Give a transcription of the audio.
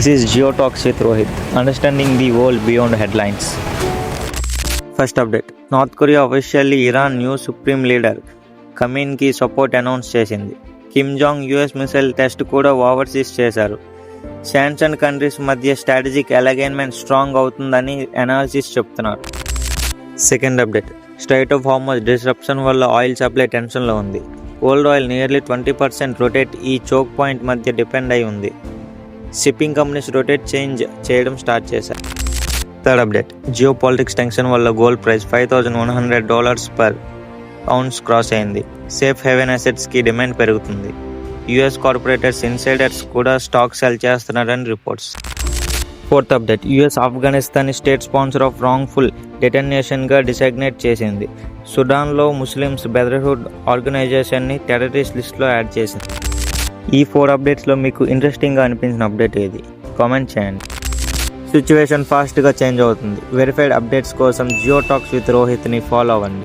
This is Geotalks with Rohit, understanding the world beyond headlines. First update. North Korea officially Iran new supreme leader ఖమేనీకి support announce చేసింది. Kim Jong US missile test కూడా overseas చేశారు. Sanction countries మధ్య strategic alignment strong అవుతుందని analysis చెప్తున్నారు. Second update. Strait of Hormuz disruption వల్ల oil supply టెన్షన్లో ఉంది. ఓల్డ్ ఆయిల్ నియర్లీ 20% రొటేట్ ఈ చోక్ పాయింట్ మధ్య డిపెండ్ అయి ఉంది. షిప్పింగ్ కంపెనీస్ రొటేట్ చేంజ్ చేయడం స్టార్ట్ చేశారు. Third update. Geopolitics tension వల్ల gold price $5,100 per ounce cross అయింది. సేఫ్ హెవెన్ అసెట్స్కి డిమాండ్ పెరుగుతుంది. యుఎస్ కార్పొరేటర్స్ ఇన్సైడర్స్ కూడా స్టాక్ సెల్ చేస్తున్నారని reports. Fourth update. US Afghanistan state sponsor of wrongful డెటర్నేషన్గా designate చేసింది. సుడాన్లో ముస్లిమ్స్ బ్రదర్హుడ్ ఆర్గనైజేషన్ని టెర్రరిస్ట్ లిస్ట్లో యాడ్ చేసింది. ఈ 4 అప్డేట్స్లో మీకు ఇంట్రెస్టింగ్గా అనిపించిన అప్డేట్ ఏది? కామెంట్ చేయండి. సిచ్యువేషన్ ఫాస్ట్గా చేంజ్ అవుతుంది. వెరిఫైడ్ అప్డేట్స్ కోసం జియో టాక్స్ విత్ రోహిత్ని ఫాలో అవ్వండి.